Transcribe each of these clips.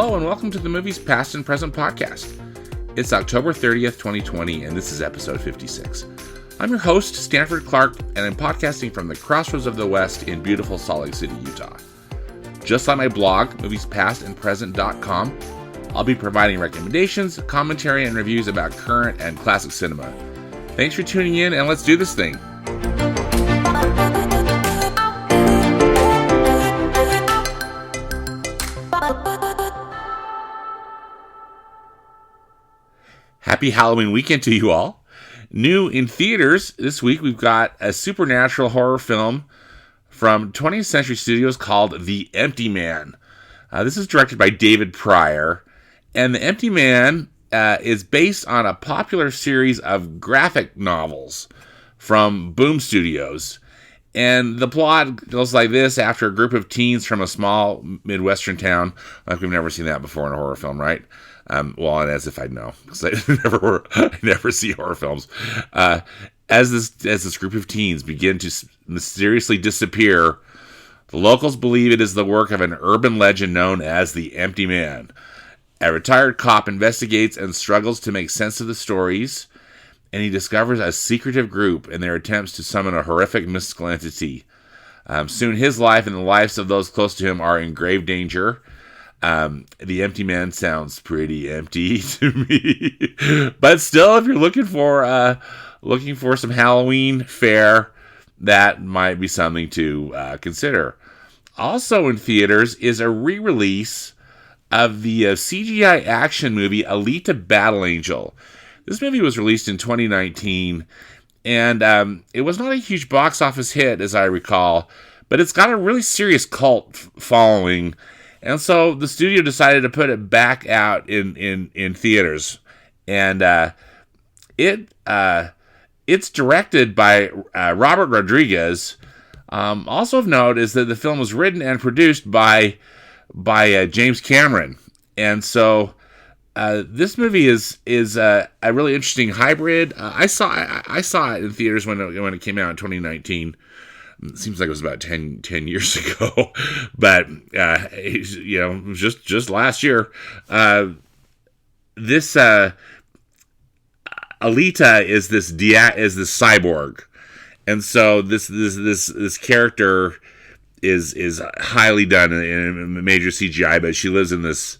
Hello and welcome to the Movies Past and Present podcast. It's October 30th, 2020, and this is episode 56. I'm your host, Stanford Clark, and I'm podcasting from the crossroads of the West in beautiful Salt Lake City, Utah. Just like my blog, moviespastandpresent.com, I'll be providing recommendations, commentary, and reviews about current and classic cinema. Thanks for tuning in, and let's do this thing. Happy Halloween weekend to you all. New in theaters this week, we've got a supernatural horror film from 20th Century Studios called The Empty Man. This is directed by David Pryor, and The Empty Man is based on a popular series of graphic novels from Boom Studios. And the plot goes like this: after a group of teens from a small Midwestern town, like we've never seen that before in a horror film, right? Well, and as if I'd know, because I never see horror films. As this group of teens begin to mysteriously disappear, the locals believe it is the work of an urban legend known as the Empty Man. A retired cop investigates and struggles to make sense of the stories, and he discovers a secretive group in their attempts to summon a horrific mystical entity. Soon his life and the lives of those close to him are in grave danger. The Empty Man sounds pretty empty to me, but still, if you're looking for some Halloween fare, that might be something to consider. Also in theaters is a re-release of the CGI action movie ALITA Battle Angel. This movie was released in 2019, and it was not a huge box office hit, as I recall, but it's got a really serious cult following. And so the studio decided to put it back out in theaters. And it's directed by Robert Rodriguez. Also of note is that the film was written and produced by James Cameron. And so this movie is a really interesting hybrid. I saw it in theaters when it came out in 2019. It seems like it was about 10 years ago, but just last year. This ALITA is this cyborg, and so this character is highly done in major CGI, but she lives in this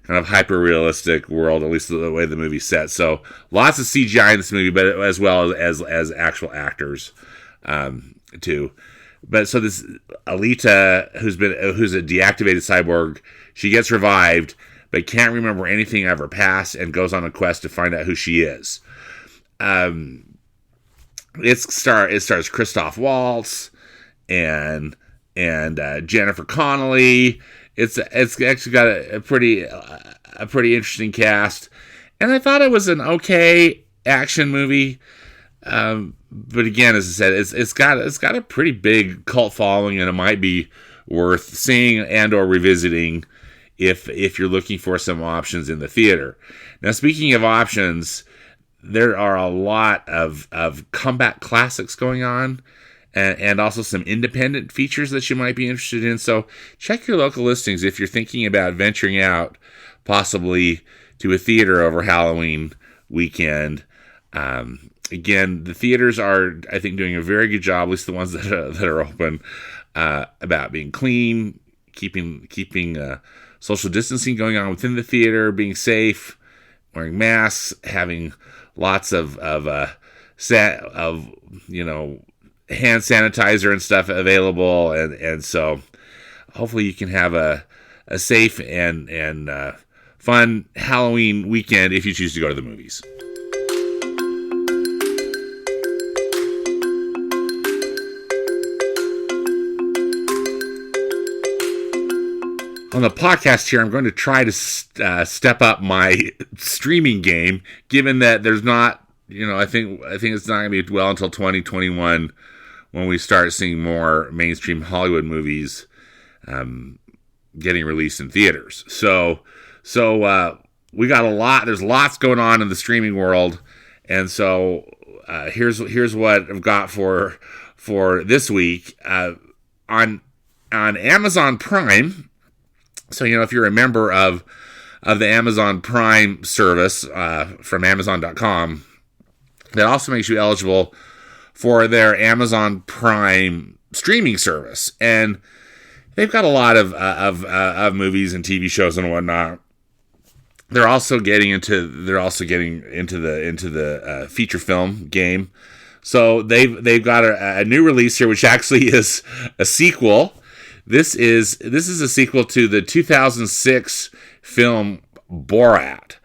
kind of hyper realistic world, at least the way the movie's set. So lots of CGI in this movie, but as well as actual actors. Too. But so this ALITA, who's a deactivated cyborg, she gets revived, but can't remember anything of her past and goes on a quest to find out who she is. It stars Christoph Waltz and Jennifer Connelly. It's actually got a pretty interesting cast, and I thought it was an okay action movie. But again, as I said, it's got a pretty big cult following, and it might be worth seeing and or revisiting if you're looking for some options in the theater. Now, speaking of options, there are a lot of comeback classics going on, and also some independent features that you might be interested in. So check your local listings if you're thinking about venturing out, possibly to a theater over Halloween weekend. Again, the theaters are, I think, doing a very good job, at least the ones that are open, about being clean, keeping social distancing going on within the theater, being safe, wearing masks, having lots of hand sanitizer and stuff available, and so hopefully you can have a safe and fun Halloween weekend if you choose to go to the movies. On the podcast here, I'm going to try to step up my streaming game, given that there's not, I think it's not going to be well until 2021 when we start seeing more mainstream Hollywood movies getting released in theaters. So we got a lot. There's lots going on in the streaming world, and so here's what I've got for this week on Amazon Prime. So, if you're a member of the Amazon Prime service from Amazon.com, that also makes you eligible for their Amazon Prime streaming service. And they've got a lot of movies and TV shows and whatnot. They're also getting into the feature film game. So they've got a new release here, which actually is a sequel. This is a sequel to the 2006 film Borat,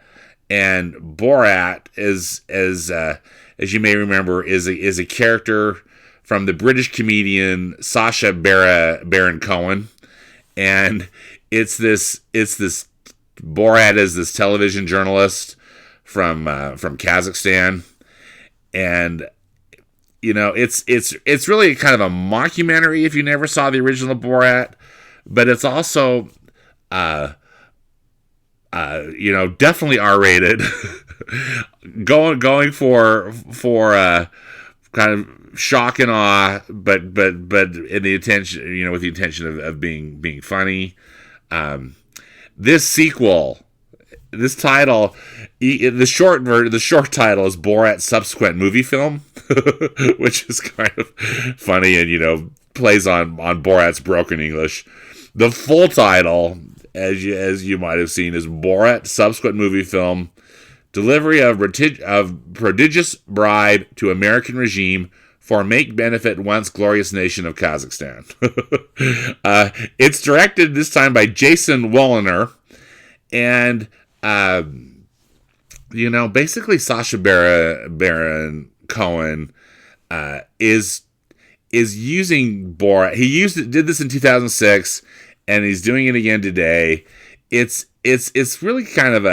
and Borat is as you may remember is a character from the British comedian Sacha Baron Cohen, and it's this Borat is this television journalist from Kazakhstan, and it's really kind of a mockumentary if you never saw the original Borat, but it's also definitely R-rated, going for kind of shock and awe, but in the intention, with the intention of being funny. This sequel, this title, the short title is Borat's subsequent movie film, which is kind of funny and plays on Borat's broken English. The full title, as you might have seen, is Borat subsequent movie film, delivery of prodigious bribe to American regime for make benefit once glorious nation of Kazakhstan. It's directed this time by Jason Woliner, and basically Sacha Baron Cohen is using Borat. He did this in 2006, and he's doing it again today. It's really kind of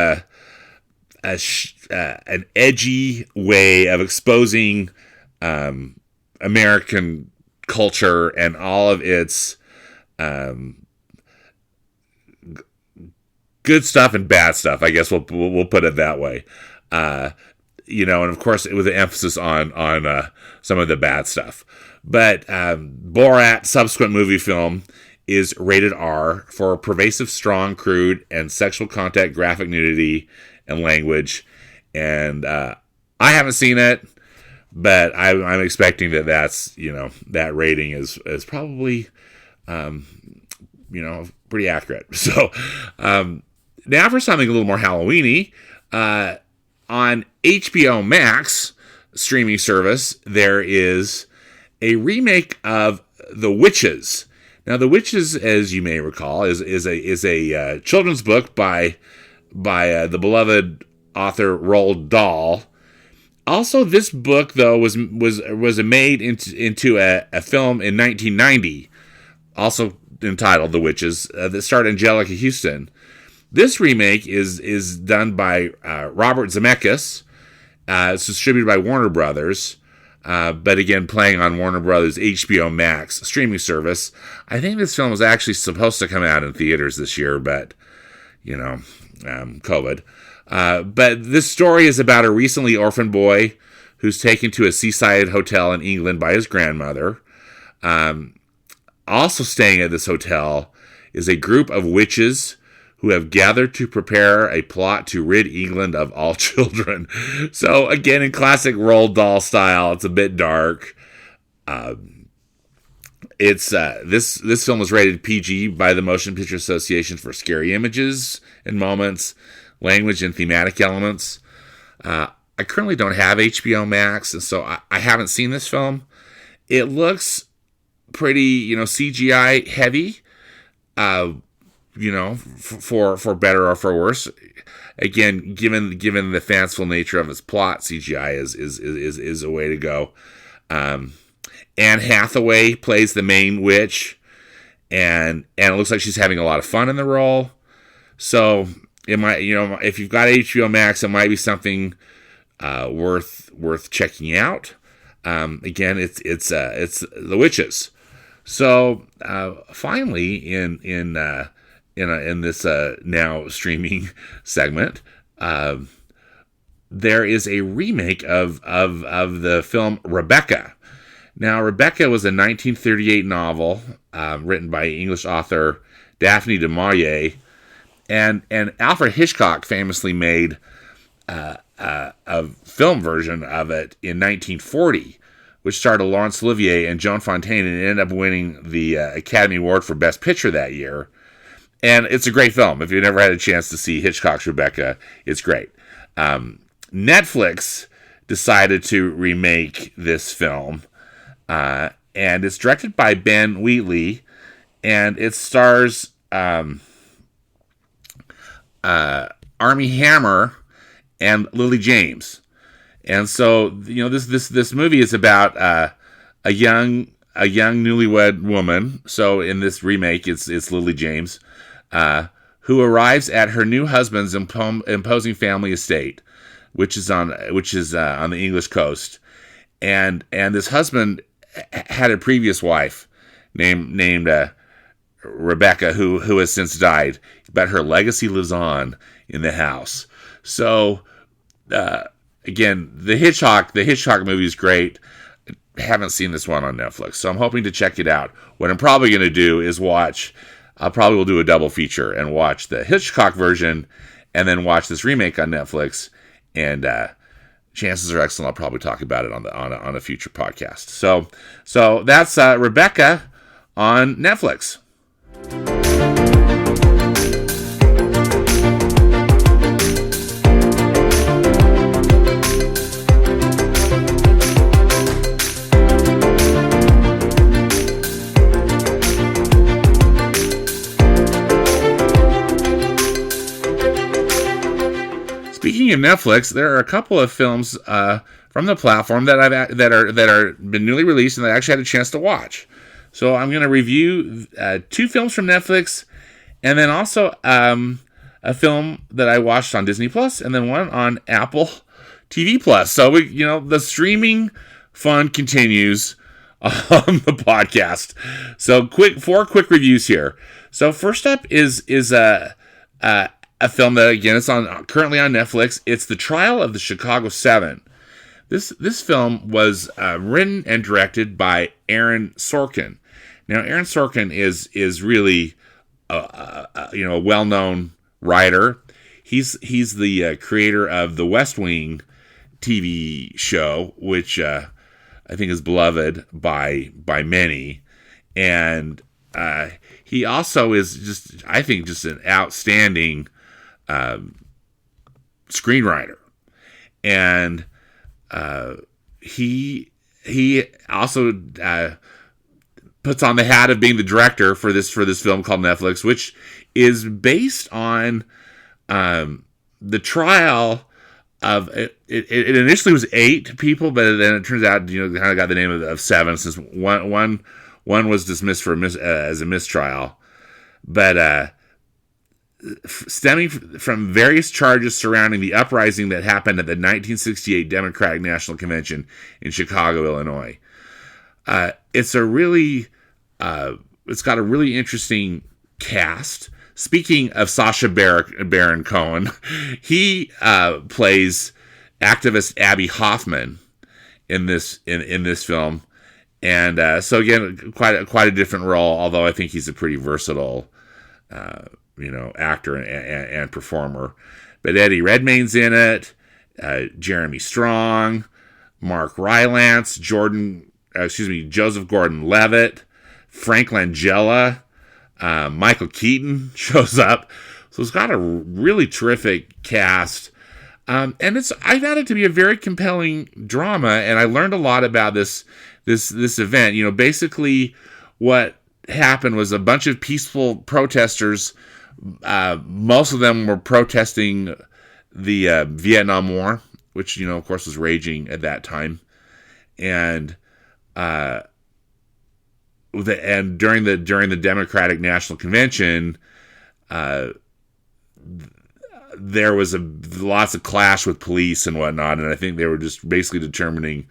an edgy way of exposing American culture and all of its good stuff and bad stuff. I guess we'll put it that way. And of course with an emphasis on some of the bad stuff. But Borat subsequent movie film is rated R for pervasive, strong, crude, and sexual content, graphic nudity, and language. And I haven't seen it, but I'm expecting that's that rating is probably pretty accurate. So now for something a little more Halloween-y, on HBO Max streaming service there is a remake of The Witches. Now, The Witches, as you may recall, is a children's book by the beloved author Roald Dahl. Also, this book though was made into a film in 1990, also entitled The Witches, that starred Angelica Houston. This remake is done by Robert Zemeckis. It's distributed by Warner Brothers. But again, playing on Warner Brothers' HBO Max streaming service. I think this film was actually supposed to come out in theaters this year, but, COVID. But this story is about a recently orphaned boy who's taken to a seaside hotel in England by his grandmother. Also staying at this hotel is a group of witches who have gathered to prepare a plot to rid England of all children. So again, in classic Roald Dahl style, it's a bit dark. This film was rated PG by the Motion Picture Association for scary images and moments, language, and thematic elements. I currently don't have HBO Max, and so I haven't seen this film. It looks pretty, CGI heavy. For better or for worse. Again, given the fanciful nature of its plot, CGI is a way to go. Anne Hathaway plays the main witch, and it looks like she's having a lot of fun in the role. So it might, if you've got HBO Max, it might be something worth checking out. Again, it's The Witches. So finally, in this now streaming segment, there is a remake of the film Rebecca. Now, Rebecca was a 1938 novel written by English author Daphne du Maurier, And Alfred Hitchcock famously made a film version of it in 1940, which starred Laurence Olivier and Joan Fontaine, and ended up winning the Academy Award for Best Picture that year. And it's a great film. If you've never had a chance to see Hitchcock's Rebecca, it's great. Netflix decided to remake this film, and it's directed by Ben Wheatley, and it stars Armie Hammer and Lily James. And so, this movie is about a young newlywed woman. So in this remake, it's Lily James, who arrives at her new husband's imposing family estate, which is on the English coast. And this husband had a previous wife named Rebecca, who has since died, but her legacy lives on in the house. So, again, the Hitchcock movie is great. I haven't seen this one on Netflix, so I'm hoping to check it out. What I'm probably going to do is I probably will do a double feature and watch the Hitchcock version and then watch this remake on Netflix. And chances are excellent I'll probably talk about it on a future podcast. So that's Rebecca on Netflix. Speaking of Netflix, there are a couple of films from the platform that are been newly released and that I actually had a chance to watch. So I'm going to review 2 films from Netflix, and then also a film that I watched on Disney Plus, and then one on Apple TV Plus. So the streaming fun continues on the podcast. So 4 quick reviews here. So first up is a film that, again, is currently on Netflix. It's The Trial of the Chicago 7. This film was written and directed by Aaron Sorkin. Now, Aaron Sorkin is really a well-known writer. He's the creator of the West Wing TV show, which I think is beloved by many, and he also is just an outstanding screenwriter, and he also puts on the hat of being the director for this film called Netflix, which is based on the trial of it initially was 8 people, but then it turns out kind of got the name of 7 since one was dismissed as a mistrial, but stemming from various charges surrounding the uprising that happened at the 1968 Democratic National Convention in Chicago, Illinois. It's got a really interesting cast. Speaking of Sacha Baron Cohen, he plays activist Abby Hoffman in this film, and so again, quite a different role. Although I think he's a pretty versatile actor and performer. But Eddie Redmayne's in it, Jeremy Strong, Mark Rylance, Joseph Gordon-Levitt, Frank Langella, Michael Keaton shows up. So it's got a really terrific cast. And I found it to be a very compelling drama, and I learned a lot about this event. Basically what happened was a bunch of peaceful protesters. Most of them were protesting the Vietnam War, which of course was raging at that time, and during the Democratic National Convention, there was lots of clash with police and whatnot, and I think they were just basically determining,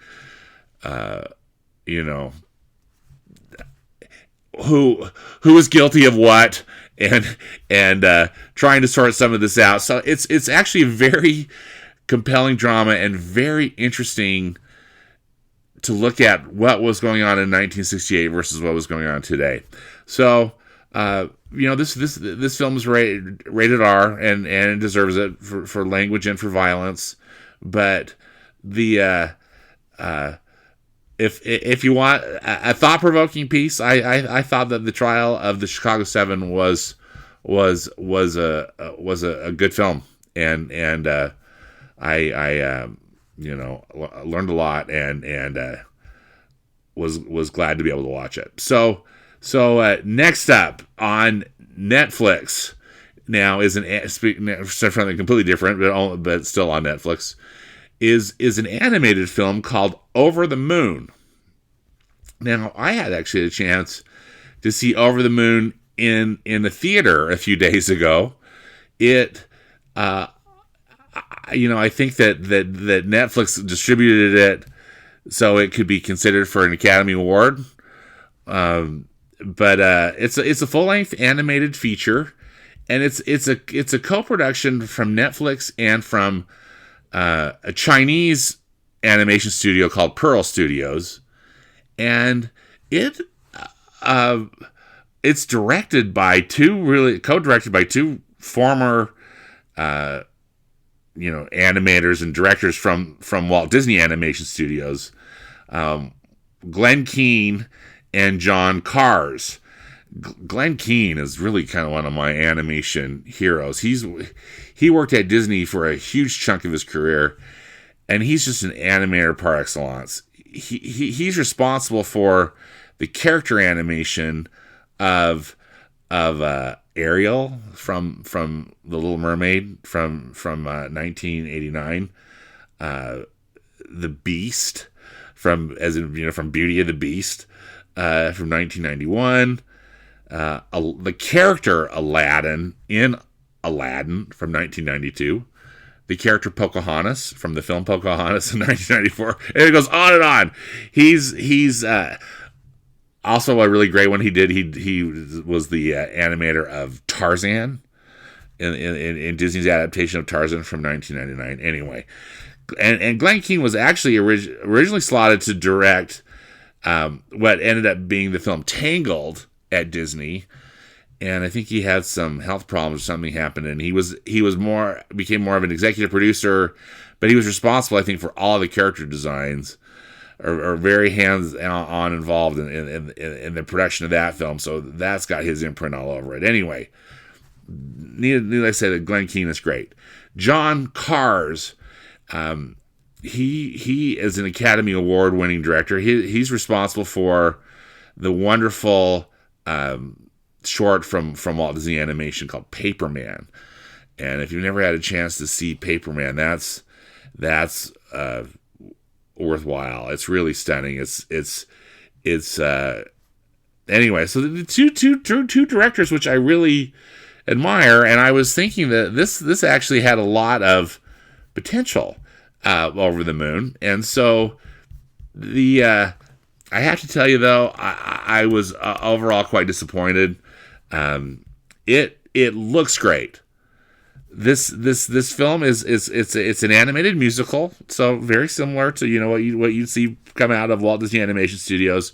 who was guilty of what. And trying to sort some of this out. So it's actually a very compelling drama and very interesting to look at what was going on in 1968 versus what was going on today. So this film is rated R, and it deserves it for language and for violence. But the if you want a thought provoking piece, I thought that the Trial of the Chicago 7 was a good film, and I learned a lot, and was glad to be able to watch it. So next up on Netflix now is something completely different, but still on Netflix, is an animated film called Over the Moon. Now, I had actually a chance to see Over the Moon in the theater a few days ago. It, I think that Netflix distributed it so it could be considered for an Academy Award. But it's a full length animated feature, and it's a co-production from Netflix and from a Chinese animation studio called Pearl Studios, and it's co-directed by two former animators and directors from Walt Disney Animation Studios, Glenn Keane and John Kars. Glenn Keane is really kind of one of my animation heroes. He worked at Disney for a huge chunk of his career, and he's just an animator par excellence. He's responsible for the character animation of Ariel from The Little Mermaid from 1989, the Beast from Beauty and the Beast from 1991. The character Aladdin in Aladdin from 1992, the character Pocahontas from the film Pocahontas in 1994, and it goes on and on. He's also a really great one. He was the animator of Tarzan in Disney's adaptation of Tarzan from 1999. Anyway, and Glenn Keane was actually originally slotted to direct what ended up being the film Tangled at Disney, and I think he had some health problems or something happened, and he became more of an executive producer, but he was responsible, I think, for all the character designs, or very hands-on involved in the production of that film, so that's got his imprint all over it. Anyway, needless to say that Glenn Keane is great. John Kars, he is an Academy Award-winning director. He's responsible for the wonderful short from Walt Disney Animation called Paperman. And if you've never had a chance to see Paperman, that's worthwhile. It's really stunning. It's anyway. So the two directors, which I really admire, and I was thinking that this actually had a lot of potential Over the Moon, and so I have to tell you though, I was overall quite disappointed. It looks great. This film it's an animated musical, so very similar to what you'd see come out of Walt Disney Animation Studios,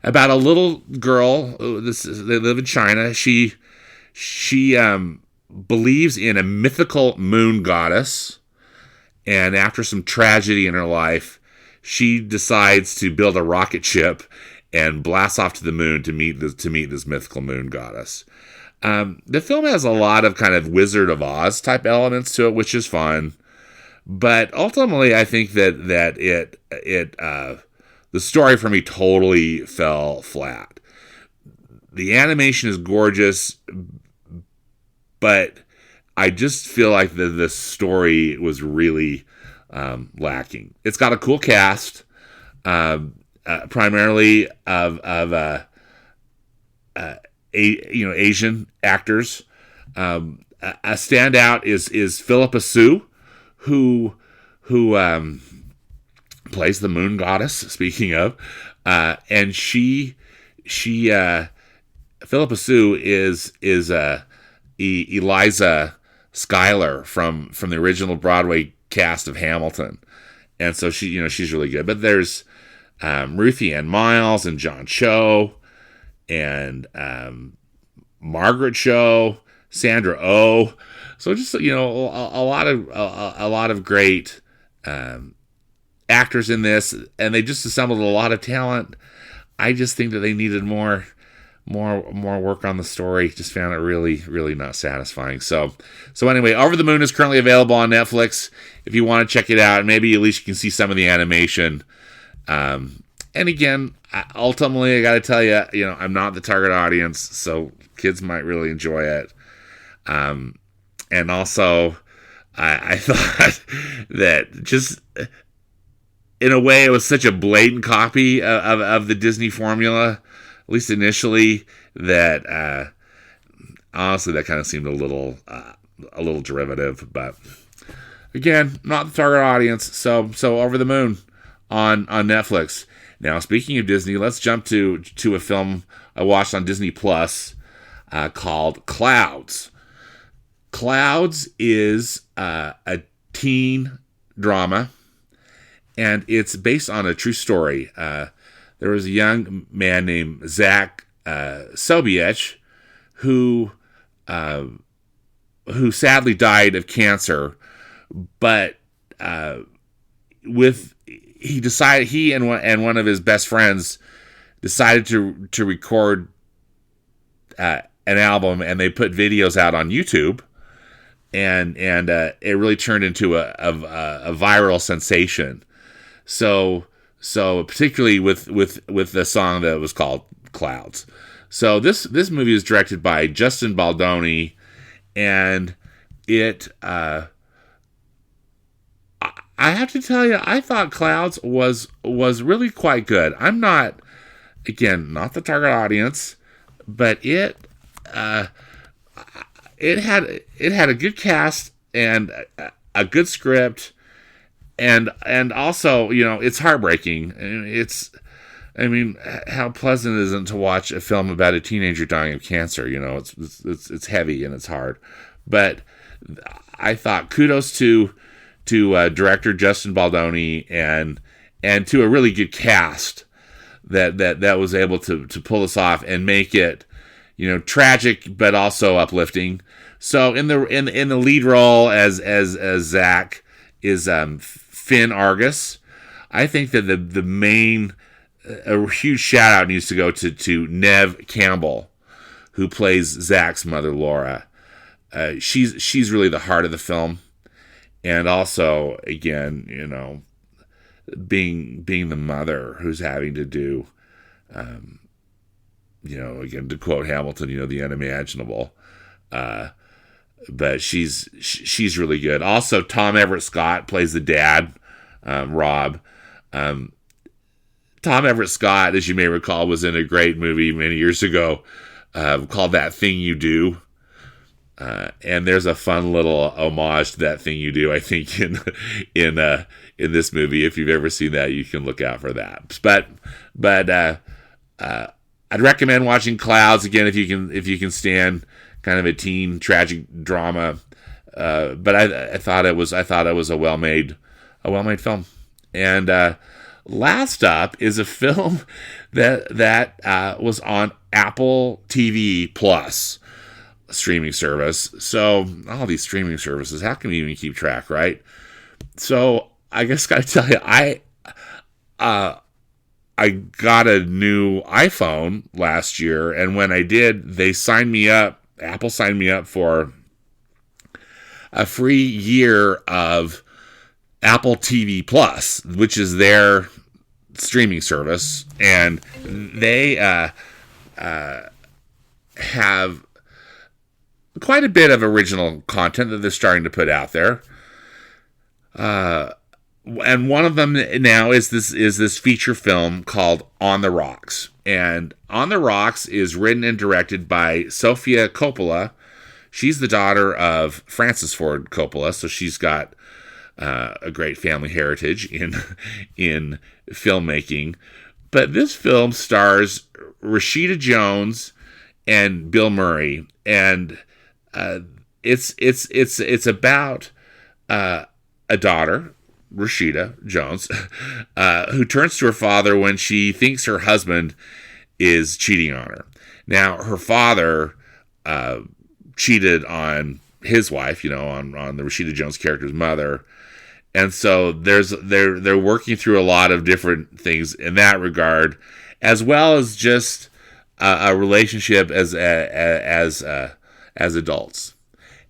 about a little girl. They live in China. She believes in a mythical moon goddess, and after some tragedy in her life, she decides to build a rocket ship and blast off to the moon to meet this mythical moon goddess. The film has a lot of kind of Wizard of Oz type elements to it, which is fun. But ultimately, I think that the story for me totally fell flat. The animation is gorgeous, but I just feel like the story was really lacking. It's got a cool cast, primarily of Asian actors. A standout is Philippa Sue, who plays the moon goddess. Speaking of, and Philippa Sue is Eliza Schuyler from the original Broadway cast of Hamilton, and so she's really good. But there's Ruthie Ann Miles and John Cho, and Margaret Cho, Sandra Oh. So just a lot of great actors in this, and they just assembled a lot of talent. I just think that they needed more work on the story. Just found it really, really not satisfying. So anyway, Over the Moon is currently available on Netflix. If you want to check it out, maybe at least you can see some of the animation. And again, ultimately, I got to tell you, I'm not the target audience, so kids might really enjoy it. And also, I thought that just in a way, it was such a blatant copy of the Disney formula, at least initially, that honestly, that kind of seemed a little derivative. But again, not the target audience. So Over the Moon on Netflix. Now, speaking of Disney, let's jump to a film I watched on Disney Plus called Clouds. Clouds is a teen drama, and it's based on a true story. There was a young man named Zach Sobiech who sadly died of cancer, but he and one of his best friends decided to record an album, and they put videos out on YouTube, and it really turned into a viral sensation. So particularly with the song that was called Clouds. So this movie is directed by Justin Baldoni, and it I have to tell you, I thought Clouds was really quite good. I'm not the target audience, but it had a good cast and a good script, and also, it's heartbreaking. How pleasant is it to watch a film about a teenager dying of cancer? It's heavy and it's hard, but I thought kudos to director Justin Baldoni and to a really good cast that was able to pull this off and make it, tragic but also uplifting. So in the lead role as Zach is Finn Argus. I think that the main a huge shout out needs to go to Neve Campbell, who plays Zach's mother, Laura. She's really the heart of the film. And also, again, being the mother who's having to do, again, to quote Hamilton, the unimaginable. But she's really good. Also, Tom Everett Scott plays the dad, Rob. Tom Everett Scott, as you may recall, was in a great movie many years ago called That Thing You Do. And there's a fun little homage to That Thing You Do, I think, in this movie. If you've ever seen that, you can look out for that. But I'd recommend watching Clouds again if you can stand kind of a teen tragic drama. But I thought it was a well-made film. And last up is a film that was on Apple TV Plus streaming service. So all these streaming services, how can we even keep track, right? So I guess I gotta tell you, I got a new iPhone last year, and when I did, Apple signed me up for a free year of Apple TV Plus, which is their streaming service, and they have quite a bit of original content that they're starting to put out there. And one of them now is this feature film called On the Rocks. And On the Rocks is written and directed by Sofia Coppola. She's the daughter of Francis Ford Coppola, so she's got a great family heritage in filmmaking. But this film stars Rashida Jones and Bill Murray, and it's about a daughter, Rashida Jones, who turns to her father when she thinks her husband is cheating on her. Now, her father cheated on his wife, on the Rashida Jones character's mother. And so they're working through a lot of different things in that regard, as well as just a relationship as adults.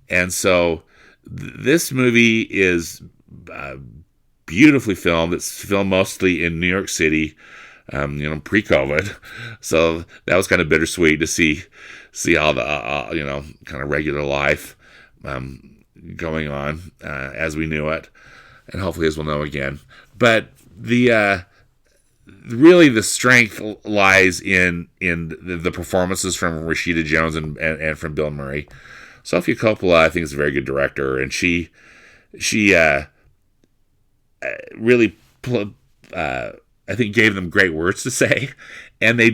And so this movie is beautifully filmed. It's filmed mostly in New York City, pre-COVID. So that was kind of bittersweet to see all the kind of regular life going on as we knew it, and hopefully as we'll know again. But really the strength lies in the performances from Rashida Jones and from Bill Murray. Sofia Coppola, I think, is a very good director, and she really I think gave them great words to say, and they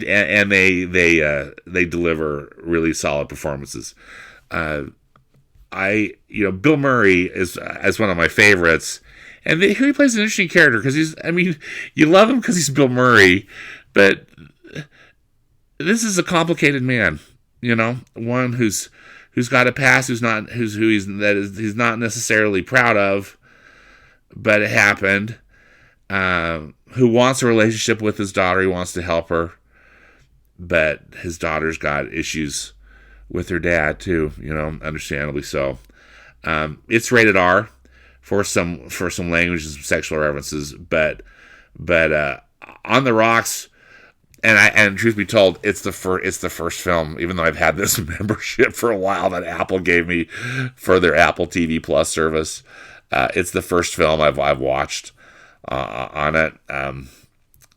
deliver really solid performances. Bill Murray is one of my favorites, and he plays an interesting character because you love him because he's Bill Murray, but this is a complicated man, one who's got a past, he's not necessarily proud of, but it happened. Who wants a relationship with his daughter? He wants to help her, but his daughter's got issues with her dad too. Understandably so. It's rated R for some language and some sexual references, but On the Rocks. And truth be told, it's the first film, even though I've had this membership for a while that Apple gave me for their Apple TV Plus service. It's the first film I've watched on it,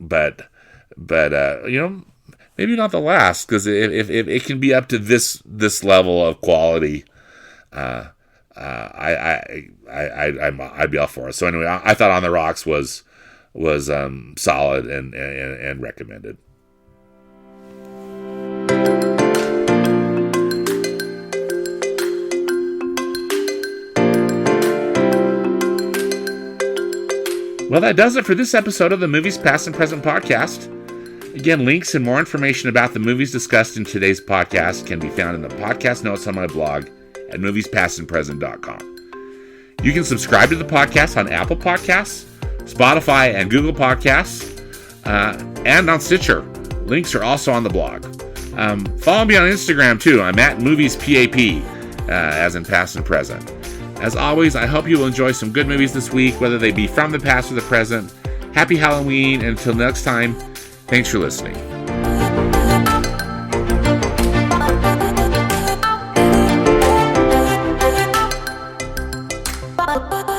but maybe not the last, because if it can be up to this level of quality, I'd be all for it. So anyway, I thought On the Rocks was solid and recommended. Well, that does it for this episode of the Movies Past and Present podcast. Again, links and more information about the movies discussed in today's podcast can be found in the podcast notes on my blog at moviespastandpresent.com. You can subscribe to the podcast on Apple Podcasts, Spotify, and Google Podcasts, and on Stitcher. Links are also on the blog. Follow me on Instagram, too. I'm at MoviesPAP, as in past and present. As always, I hope you will enjoy some good movies this week, whether they be from the past or the present. Happy Halloween, and until next time, thanks for listening. Bye.